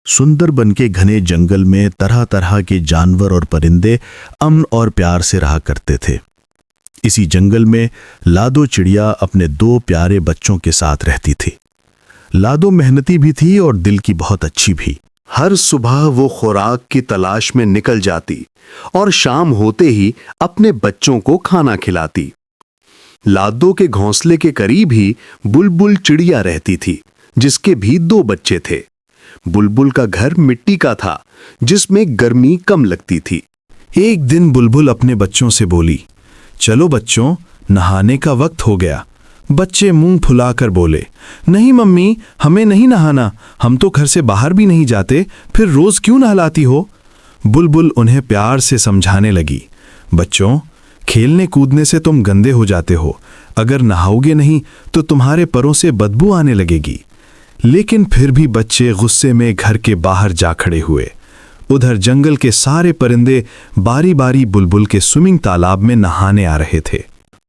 सुंदरबन के घने जंगल में तरह तरह के जानवर और परिंदे अमन और प्यार से रहा करते थे। इसी जंगल में लादो चिड़िया अपने 2 प्यारे बच्चों के साथ रहती थी। लादो मेहनती भी थी और दिल की बहुत अच्छी भी। हर सुबह वो खुराक की तलाश में निकल जाती और शाम होते ही अपने बच्चों को खाना खिलाती। लादो के घोंसले के करीब ही बुलबुल चिड़िया रहती थी, जिसके भी 2 बच्चे थे। बुलबुल का घर मिट्टी का था, जिसमें गर्मी कम लगती थी। एक दिन बुलबुल अपने बच्चों से बोली, चलो बच्चों, नहाने का वक्त हो गया। बच्चे मुंह फुलाकर बोले, नहीं मम्मी, हमें नहीं नहाना, हम तो घर से बाहर भी नहीं जाते, फिर रोज क्यों नहलाती हो? बुलबुल उन्हें प्यार से समझाने लगी, बच्चों, खेलने कूदने से तुम गंदे हो जाते हो, अगर नहाओगे नहीं तो तुम्हारे परों से बदबू आने लगेगी। लेकिन फिर भी बच्चे गुस्से में घर के बाहर जा खड़े हुए। उधर जंगल के सारे परिंदे बारी बारी बुलबुल के स्विमिंग तालाब में नहाने आ रहे थे।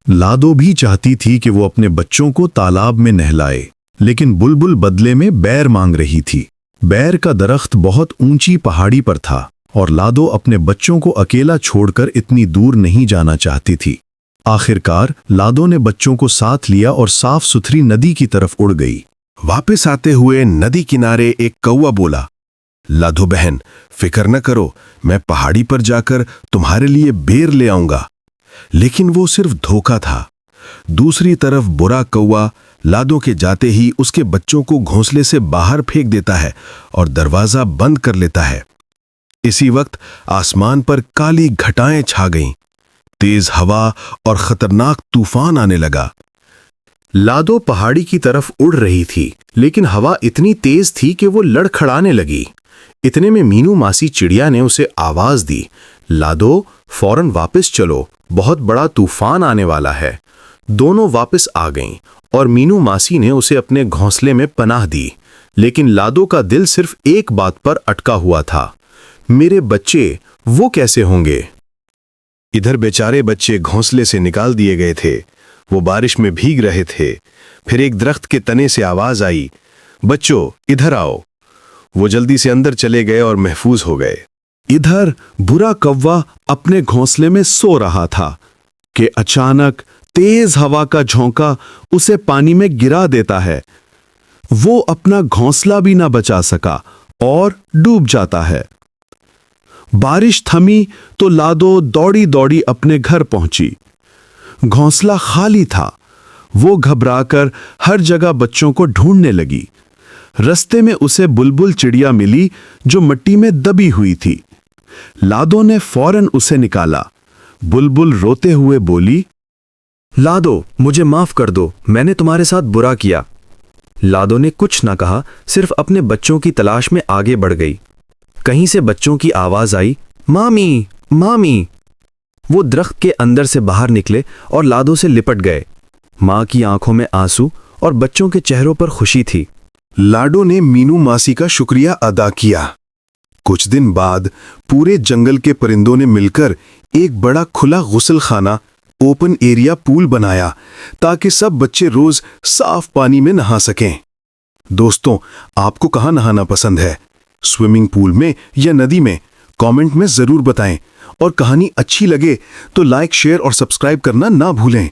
लादो भी चाहती थी कि वो अपने बच्चों को तालाब में नहलाए, लेकिन बुलबुल बदले में बैर मांग रही थी। बैर का दरख्त बहुत ऊंची पहाड़ी पर था और लादो अपने बच्चों को अकेला छोड़कर इतनी दूर नहीं जाना चाहती थी। आखिरकार लादो ने बच्चों को साथ लिया और साफ सुथरी नदी की तरफ उड़ गई। वापस आते हुए नदी किनारे एक कौवा बोला, लादो बहन, फिक्र न करो, मैं पहाड़ी पर जाकर तुम्हारे लिए बेर ले आऊंगा। लेकिन वो सिर्फ धोखा था। दूसरी तरफ बुरा कौवा लादो के जाते ही उसके बच्चों को घोंसले से बाहर फेंक देता है और दरवाजा बंद कर लेता है। इसी वक्त आसमान पर काली घटाएं छा गईं, तेज हवा और खतरनाक तूफान आने लगा। लादो पहाड़ी की तरफ उड़ रही थी, लेकिन हवा इतनी तेज थी कि वो लड़खड़ाने लगी। इतने में मीनू मासी चिड़िया ने उसे आवाज दी, लादो, फौरन वापस चलो, बहुत बड़ा तूफान आने वाला है। दोनों वापस आ गईं और मीनू मासी ने उसे अपने घोंसले में पनाह दी। लेकिन लादो का दिल सिर्फ एक बात पर अटका हुआ था, मेरे बच्चे, वो कैसे होंगे? इधर बेचारे बच्चे घोंसले से निकाल दिए गए थे। वो बारिश में भीग रहे थे। फिर एक दरख्त के तने से आवाज आई, बच्चों, इधर आओ। वो जल्दी से अंदर चले गए और महफूज हो गए। इधर बुरा कौवा अपने घोंसले में सो रहा था कि अचानक तेज हवा का झोंका उसे पानी में गिरा देता है। वो अपना घोंसला भी ना बचा सका और डूब जाता है। बारिश थमी तो लादो दौड़ी दौड़ी अपने घर पहुंची। घोंसला खाली था। वो घबराकर हर जगह बच्चों को ढूंढने लगी। रास्ते में उसे बुलबुल चिड़िया मिली, जो मिट्टी में दबी हुई थी। लादो ने फौरन उसे निकाला। बुलबुल रोते हुए बोली, लादो, मुझे माफ कर दो, मैंने तुम्हारे साथ बुरा किया। लादो ने कुछ ना कहा, सिर्फ अपने बच्चों की तलाश में आगे बढ़ गई। कहीं से बच्चों की आवाज आई, मामी, मामी। वो दरख्त के अंदर से बाहर निकले और लादो से लिपट गए। माँ की आंखों में आंसू और बच्चों के चेहरों पर खुशी थी। लाडो ने मीनू मासी का शुक्रिया अदा किया। कुछ दिन बाद पूरे जंगल के परिंदों ने मिलकर एक बड़ा खुला गुस्लखाना, ओपन एरिया पूल बनाया, ताकि सब बच्चे रोज साफ पानी में नहा सकें। दोस्तों, आपको कहाँ नहाना पसंद है? स्विमिंग पूल में या नदी में? कमेंट में जरूर बताएं। और कहानी अच्छी लगे तो लाइक, शेयर और सब्सक्राइब करना ना भूलें।